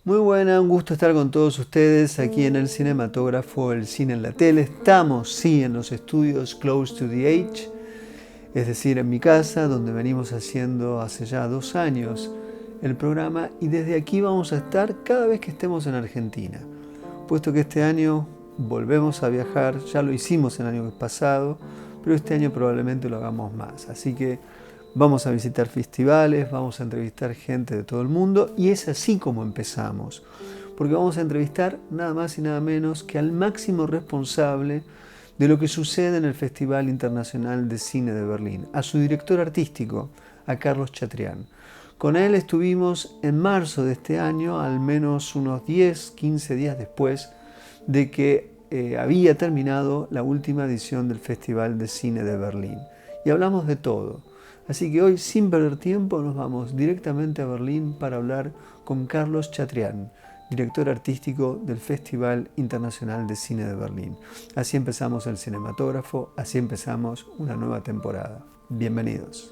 Muy buena, un gusto estar con todos ustedes aquí en el Cinematógrafo, el cine en la tele. Estamos, sí, en los estudios Close to the Edge, es decir, en mi casa, donde venimos haciendo hace ya 2 años el programa, y desde aquí vamos a estar cada vez que estemos en Argentina, puesto que este año volvemos a viajar. Ya lo hicimos el año pasado, pero este año probablemente lo hagamos más, así que vamos a visitar festivales, vamos a entrevistar gente de todo el mundo, y es así como empezamos, porque vamos a entrevistar nada más y nada menos que al máximo responsable de lo que sucede en el Festival Internacional de Cine de Berlín, a su director artístico, a Carlo Chatrian. Con él estuvimos en marzo de este año, al menos unos 10, 15 días después de que había terminado la última edición del Festival de Cine de Berlín. Y hablamos de todo. Así que hoy, sin perder tiempo, nos vamos directamente a Berlín para hablar con Carlo Chatrian, director artístico del Festival Internacional de Cine de Berlín. Así empezamos el Cinematógrafo, así empezamos una nueva temporada. Bienvenidos.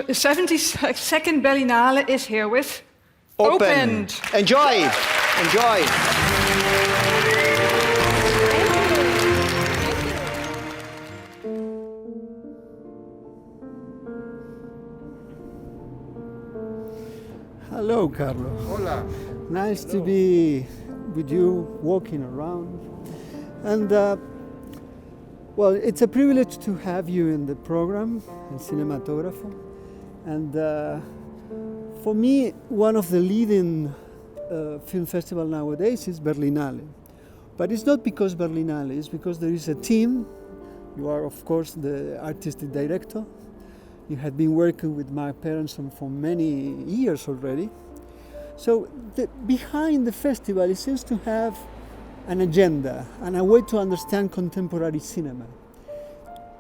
The 72nd Berlinale is herewith opened. Enjoy! Enjoy! Hello, Carlo. Hola. Nice to be with you, walking around. And well, it's a privilege to have you in the program, El Cinematógrafo. And for me, one of the leading film festivals nowadays is Berlinale. But it's not because Berlinale, it's because there is a team. You are, of course, the artistic director. You have been working with Mark Perenson for many years already. So behind the festival, it seems to have an agenda and a way to understand contemporary cinema.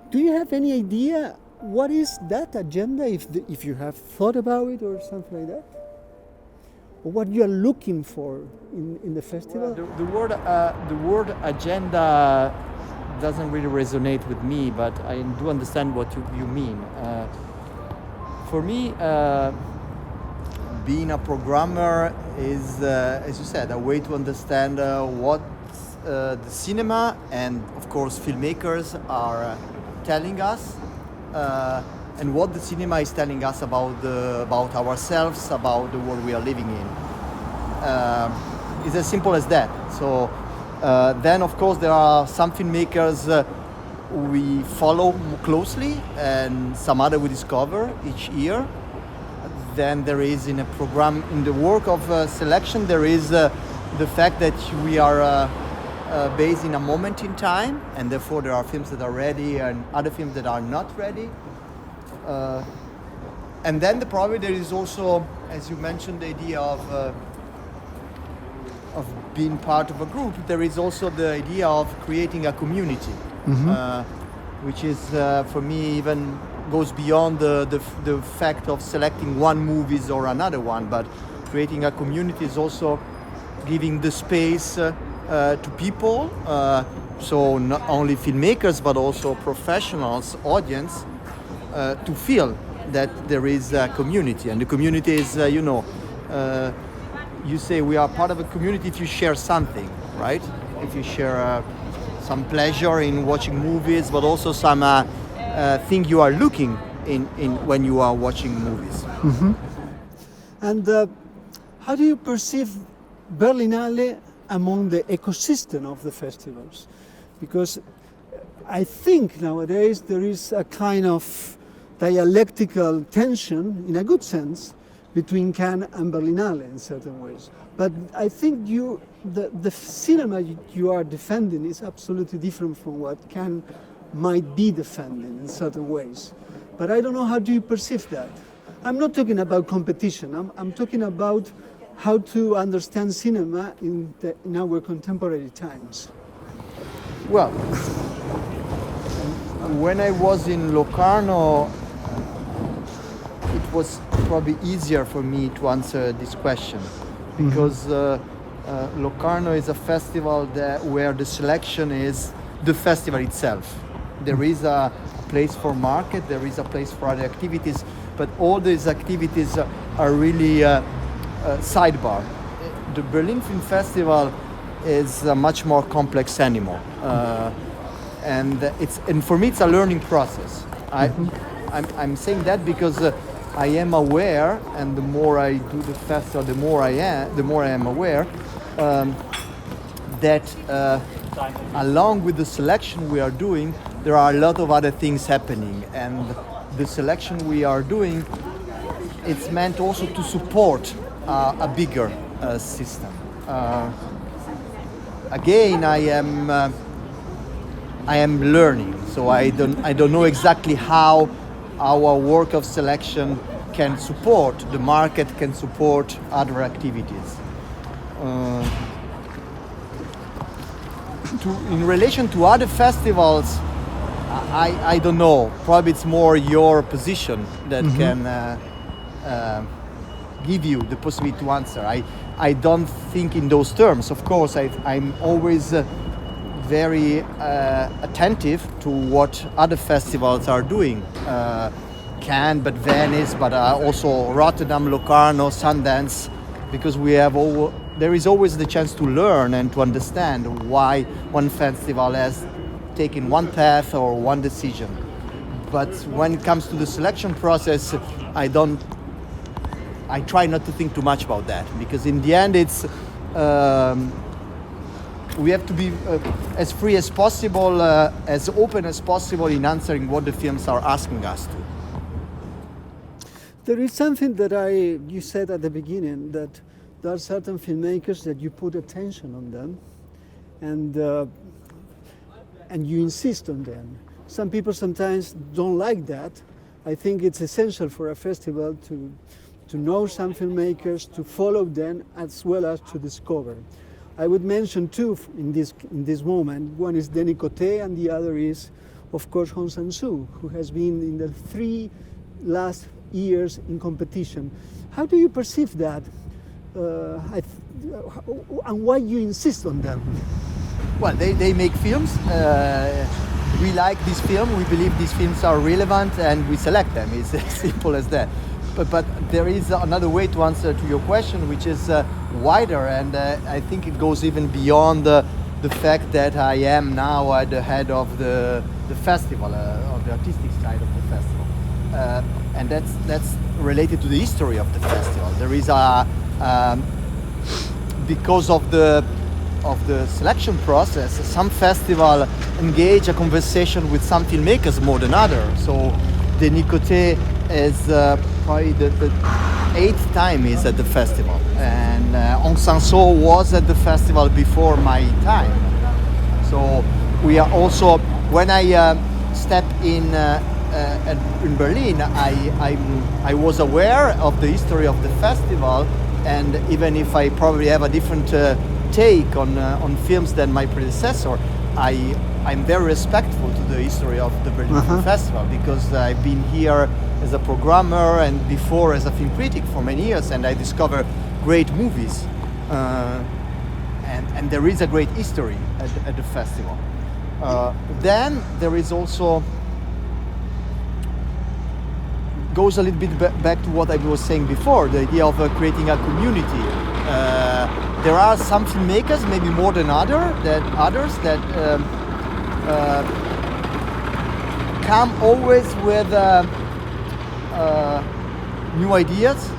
Do you have any idea what is that agenda, if you have thought about it or something like that? Or what you are looking for in the festival? Well, the word agenda doesn't really resonate with me, but I do understand what you mean. For me, being a programmer is, as you said, a way to understand what the cinema and, of course, filmmakers are telling us, and what the cinema is telling us about ourselves, about the world we are living in. It's as simple as that. So then, of course, there are some filmmakers we follow closely, and some other we discover each year. Then there is in a program, in the work of selection, there is the fact that we are based in a moment in time, and therefore there are films that are ready and other films that are not ready. And then probably there is also, as you mentioned, the idea of being part of a group. There is also the idea of creating a community, which is for me even goes beyond the fact of selecting one movies or another one, but creating a community is also giving the space to people, so not only filmmakers but also professionals, audience, to feel that there is a community. And the community is, you say we are part of a community if you share something, right? If you share some pleasure in watching movies, but also some thing you are looking in when you are watching movies. Mm-hmm. And how do you perceive Berlinale among the ecosystem of the festivals? Because I think nowadays there is a kind of dialectical tension, in a good sense, between Cannes and Berlinale in certain ways. But I think the cinema you are defending is absolutely different from what Cannes might be defending in certain ways. But I don't know, how do you perceive that? I'm not talking about competition, I'm talking about how to understand cinema in our contemporary times. Well, when I was in Locarno, it was probably easier for me to answer this question, because Locarno is a festival where the selection is the festival itself. There is a place for market, there is a place for other activities, but all these activities are really sidebar. The Berlin Film Festival is a much more complex animal, and for me it's a learning process. I'm saying that because I am aware, and the more I do the festival, the more I am aware that along with the selection we are doing, there are a lot of other things happening, and the selection we are doing, it's meant also to support a bigger system. Again, I am learning, so I don't know exactly how our work of selection can support the market, can support other activities. In relation to other festivals, I don't know. Probably it's more your position that can give you the possibility to answer. I don't think in those terms. Of course, I'm always very attentive to what other festivals are doing. Cannes, but Venice, but also Rotterdam, Locarno, Sundance, because there is always the chance to learn and to understand why one festival has taken one path or one decision. But when it comes to the selection process, I try not to think too much about that, because in the end we have to be as free as possible, as open as possible in answering what the films are asking us to. There is something that you said at the beginning, that there are certain filmmakers that you put attention on them, and you insist on them. Some people sometimes don't like that. I think it's essential for a festival to know some filmmakers, to follow them, as well as to discover. I would mention two in this moment. One is Denis Coté, and the other is, of course, Hong Sang-soo, who has been in the 3 last years in competition. How do you perceive that? And why you insist on them? Well, they make films. We like this film. We believe these films are relevant, and we select them. It's as simple as that. But there is another way to answer to your question, which is wider, and I think it goes even beyond the fact that I am now at the head of the festival, of the artistic side of the festival, and that's related to the history of the festival. There is because of the selection process, some festival engage a conversation with some filmmakers more than others. So Denis Coté is probably the 8th time he's at the festival, and Hong Sang-soo was at the festival before my time. So we are also, when I stepped in Berlin, I was aware of the history of the festival, and even if I probably have a different take on films than my predecessor, I'm very respectful to the history of the Berlin Film Festival, because I've been here as a programmer and before as a film critic for many years, and I discover great movies. And there is a great history at the festival. Then there is also, goes a little bit back to what I was saying before, the idea of creating a community. There are some filmmakers, maybe more than others, that come always with new ideas,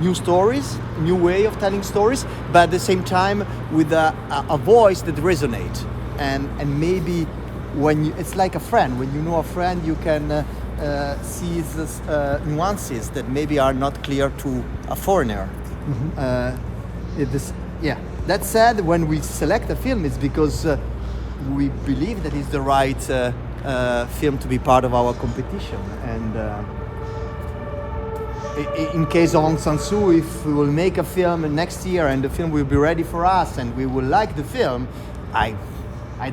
new stories, new way of telling stories, but at the same time with a voice that resonates. And maybe it's like a friend. When you know a friend, you can see these nuances that maybe are not clear to a foreigner. That said, when we select a film, it's because we believe that it's the right film to be part of our competition, and in case of Aung San Suu, if we will make a film next year and the film will be ready for us and we will like the film, I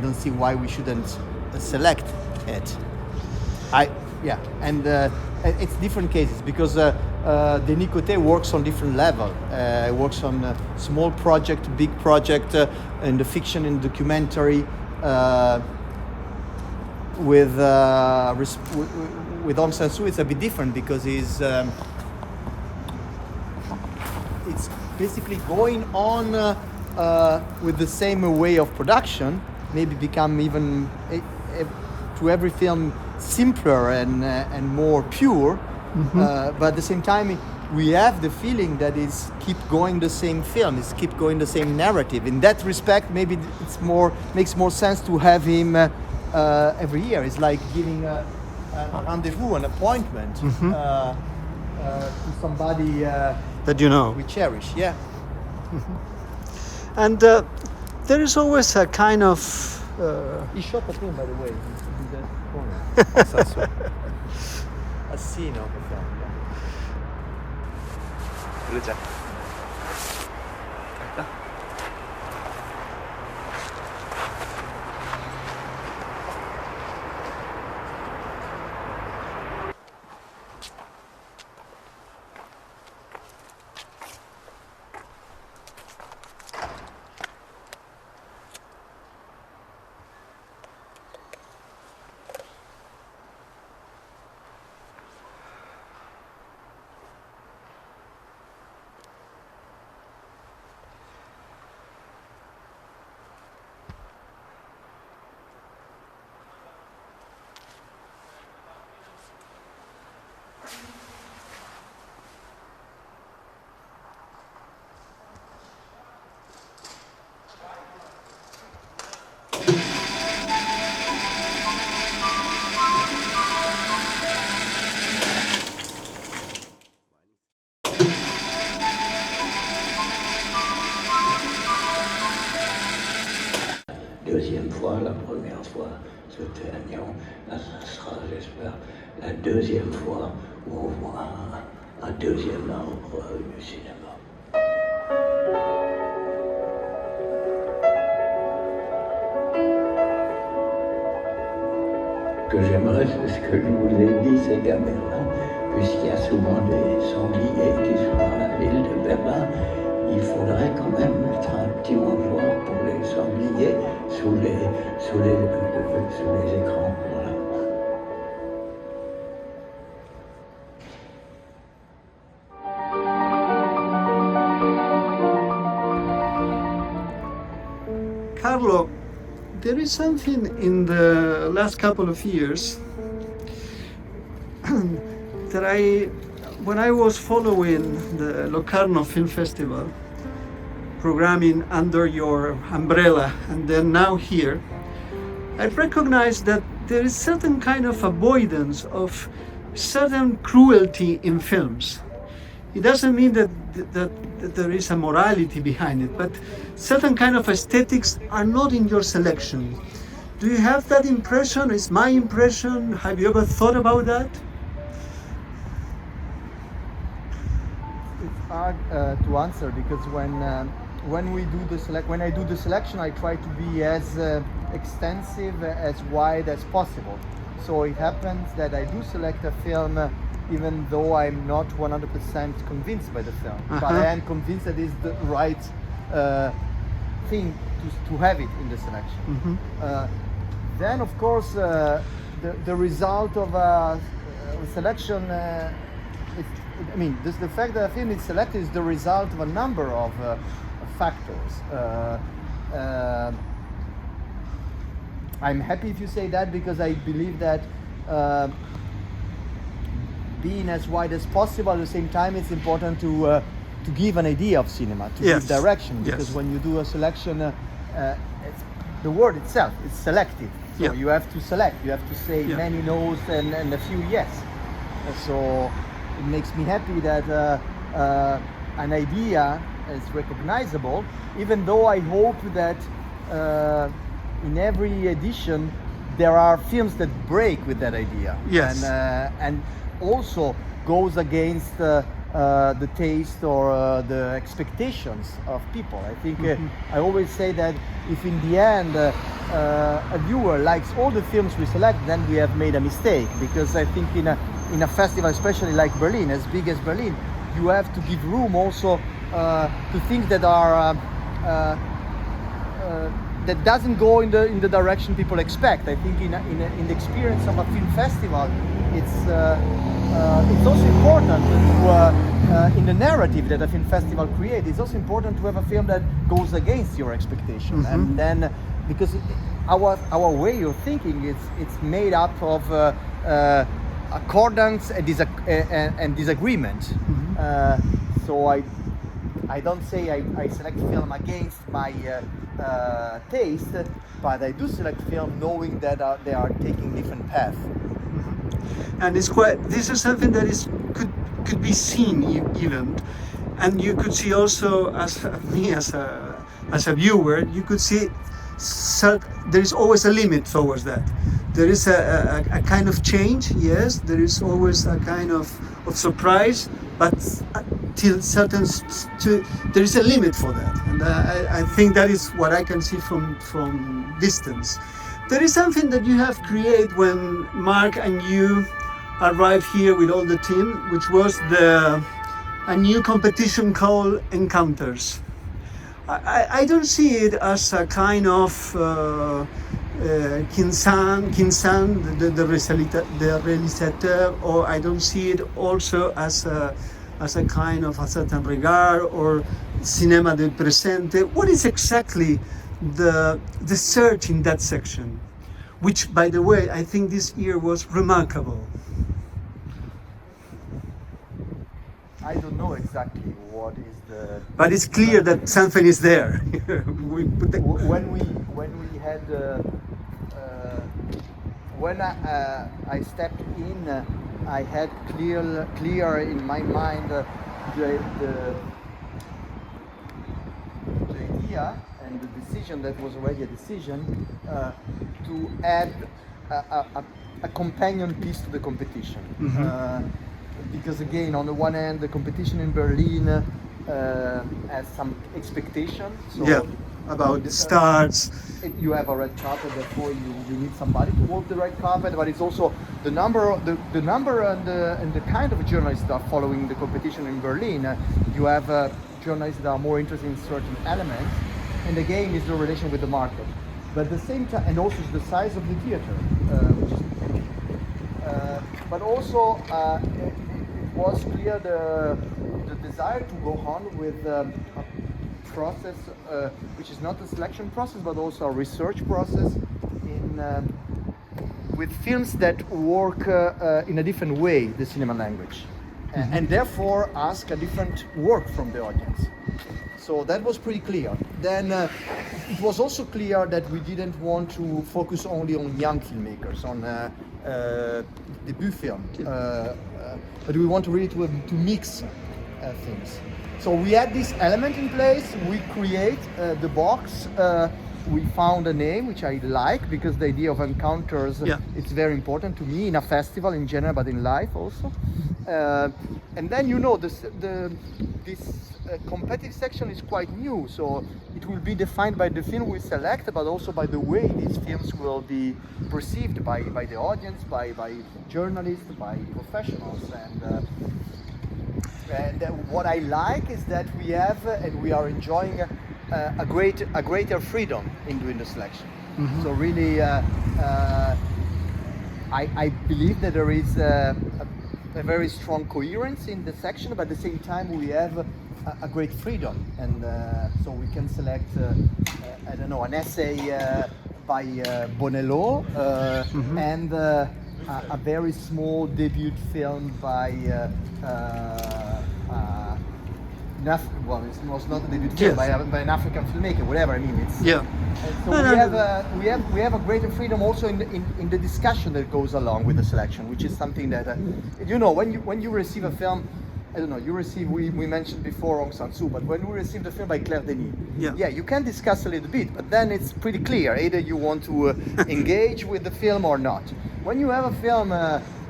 don't see why we shouldn't select it. It's different cases because Denis Coté works on different level. Works on small project, big project, in the fiction, in documentary. With Aung San Suu, it's a bit different because it's basically going on with the same way of production. Maybe become even through every film simpler and more pure. But at the same time, we have the feeling that it's keep going the same film, it's keep going the same narrative. In that respect, maybe makes more sense to have him every year. It's like giving a rendezvous, an appointment to somebody that you know. we cherish. Yeah. And there is always a kind of... He shot a film, by the way, in that corner. A scene of the film. 그러자. Deuxième fois, la première fois, c'était à Nyon. Là, ça sera, j'espère, la deuxième fois où on voit un deuxième arbre du cinéma. Ce que j'aimerais, c'est ce que je vous ai dit, ces gamins-là, puisqu'il y a souvent des sangliers qui sont dans la ville de Berlin, il faudrait quand même mettre un petit mangeoir pour les sangliers sous les écrans. Voilà. Carlo, there is something in the last couple of years that when I was following the Locarno Film Festival, programming under your umbrella, and then now here, I recognized that there is certain kind of avoidance of certain cruelty in films. It doesn't mean that there is a morality behind it, but certain kind of aesthetics are not in your selection. Do you have that impression? Is my impression? Have you ever thought about that? It's hard to answer because when I do the selection, I try to be as extensive, as wide as possible. So it happens that I do select a film even though I'm not 100% convinced by the film, but I am convinced that it's the right thing to have it in the selection. Then, of course, the result of a selection. The fact that a film is selected is the result of a number of factors. I'm happy if you say that because I believe that being as wide as possible, at the same time it's important to give an idea of cinema, to give direction, because when you do a selection, it's the word itself, it's selective. So you have to select, you have to say many no's and a few yes. So it makes me happy that an idea is recognizable, even though I hope that in every edition there are films that break with that idea. Yes. And also goes against the taste or the expectations of people. I think I always say that if in the end a viewer likes all the films we select, then we have made a mistake, because I think in a festival, especially like Berlin, as big as Berlin, you have to give room also to things that are that doesn't go in the direction people expect. I think in the experience of a film festival, it's also important to in the narrative that a film festival creates. It's also important to have a film that goes against your expectation, and then because our way of thinking it's made up of accordance and disagreement. So I don't say I select film against my taste, but I do select film knowing that they are taking different paths. And this is something that could be seen even, and you could see also as a viewer, you could see there is always a limit towards that. There is a kind of change, yes, there is always a kind of surprise, but till there is a limit for that, and I think that is what I can see from distance. There is something that you have created when Mark and you arrived here with all the team, which was a new competition called Encounters. I don't see it as a kind of Kinsan, the réalisateur, or I don't see it also as a kind of a certain regard or cinema del presente. What is exactly the search in that section, which, by the way, I think this year was remarkable? I don't know exactly what is the. But it's clear that something is there. When I stepped in, I had clear in my mind the idea and the decision that was already a decision to add a companion piece to the competition. Because again, on the one hand, the competition in Berlin has some expectation. So about the starts. You have a red carpet, therefore you need somebody to walk the red carpet. But it's also the number and the kind of journalists that are following the competition in Berlin. You have journalists that are more interested in certain elements, and again, is the relation with the market. But at the same time, and also the size of the theater, which is but also it was clear the desire to go on with a process which is not a selection process but also a research process with films that work in a different way the cinema language and therefore ask a different work from the audience. So that was pretty clear. Then it was also clear that we didn't want to focus only on young filmmakers, on debut film, but we want to really to mix things. So we had this element in place. We create the box. We found a name which I like because the idea of encounters it's very important to me in a festival in general, but in life also. And then this competitive section is quite new, so it will be defined by the film we select, but also by the way these films will be perceived by the audience, by journalists, by professionals. And what I like is that we have and we are enjoying a greater freedom in doing the selection. So really, I believe that there is a very strong coherence in the section, but at the same time we have a great freedom, and so we can select I don't know, an essay by Bonello and a very small debut film by well, it was not a debut film by an African filmmaker, whatever. I mean, it's so we have a greater freedom also in the discussion that goes along with the selection, which is something that when you receive a film. I don't know, we mentioned before Aung San Suu, but when we received the film by Claire Denis, you can discuss a little bit, but then it's pretty clear, either you want to engage with the film or not. when you have a film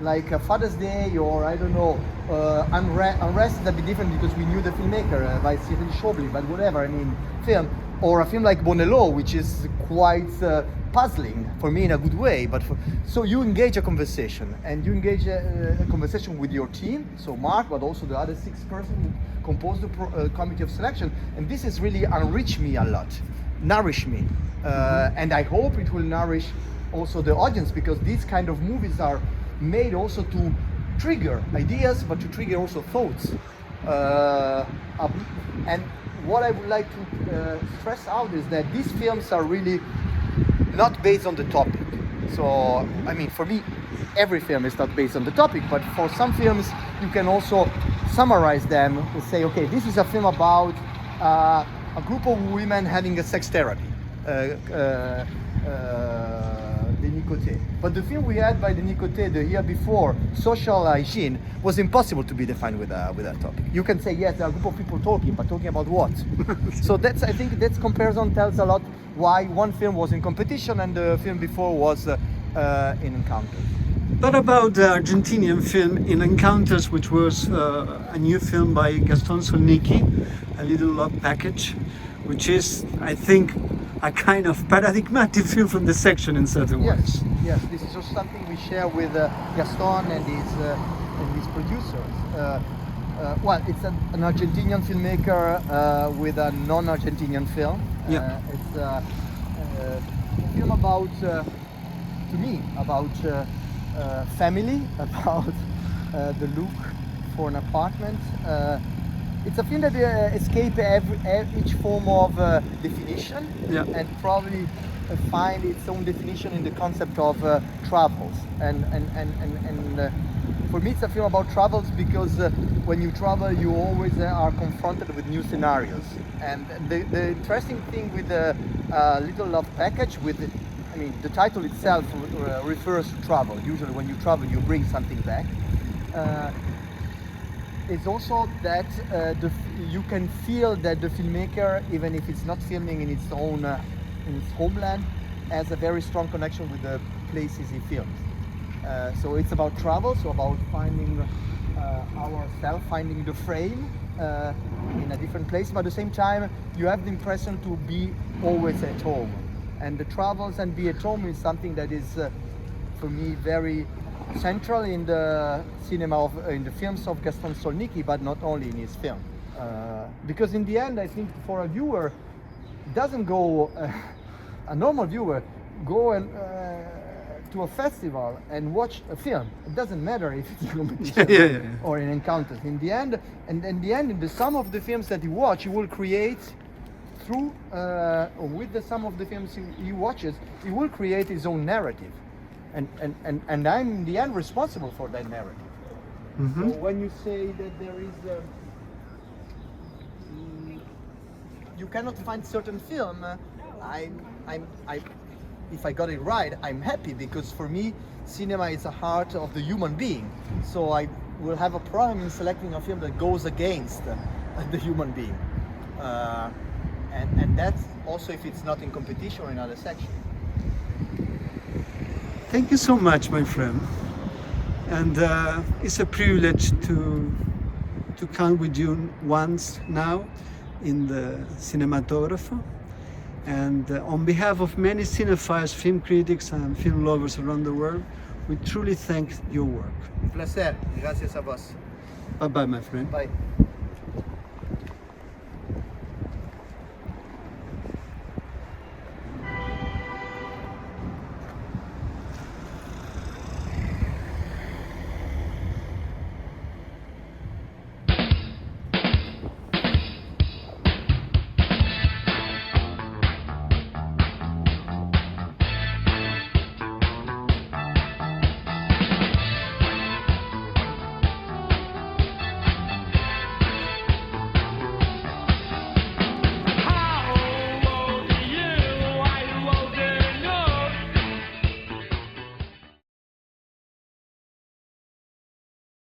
like Father's Day or I don't know, Unrest, is a bit different because we knew the filmmaker by Cyril Chaublin, but whatever, I mean, film. Or a film like Bonello, which is quite puzzling for me in a good way. So you engage a conversation, and you engage a conversation with your team, so Mark, but also the other 6 persons who compose the committee of selection, and this has really enriched me a lot, nourished me, and I hope it will nourish also the audience, because these kind of movies are made also to trigger ideas, but to trigger also thoughts, and what I would like to stress out is that these films are really not based on the topic. So, I mean, for me, every film is not based on the topic, but for some films, you can also summarize them and say, okay, this is a film about a group of women having a sex therapy. Denis Coté. But the film we had by Denis Coté the year before, Social Hygiene, was impossible to be defined with that topic. You can say, yes, there are a group of people talking, but talking about what? So I think that comparison tells a lot why one film was in competition and the film before was in Encounters. What about the Argentinian film In Encounters, which was a new film by Gaston Solnicki, A Little Love Package, which is, I think, a kind of paradigmatic film from the section in certain ways. Yes, this is just something we share with Gaston and his producers. Well, it's an Argentinian filmmaker with a non-Argentinian film. Yeah. It's a film about, to me, about family, about the look for an apartment. It's a film that escapes each form of definition, and probably find its own definition in the concept of travels. And for me, it's a film about travels because when you travel, you always are confronted with new scenarios. And the interesting thing with the Little Love Package, I mean, the title itself refers to travel. Usually, when you travel, you bring something back. It's also that you can feel that the filmmaker, even if it's not filming in its own in its homeland, has a very strong connection with the places he films. So it's about travel, so about finding ourselves, finding the frame in a different place, but at the same time you have the impression to be always at home. And the travels and be at home is something that is, for me, very central in the cinema in the films of Gaston Solnicki, but not only in his film. Because in the end, I think for a viewer, it doesn't go, a normal viewer, go and to a festival and watch a film. It doesn't matter if it's a competition or an Encounters. In the end, in the sum of the films that you watch, you will create through, or with the sum of the films he watches, he will create his own narrative. And I'm in the end responsible for that narrative. Mm-hmm. So when you say that there is, you cannot find certain film, if I got it right, I'm happy, because for me, cinema is the heart of the human being. So I will have a problem in selecting a film that goes against the human being. And that's also if it's not in competition or in other section. Thank you so much, my friend. And it's a privilege to come with you once now in the Cinematógrafo. And on behalf of many cinephiles, film critics and film lovers around the world, we truly thank your work. Placer. Gracias a vos. Bye-bye, my friend. Bye.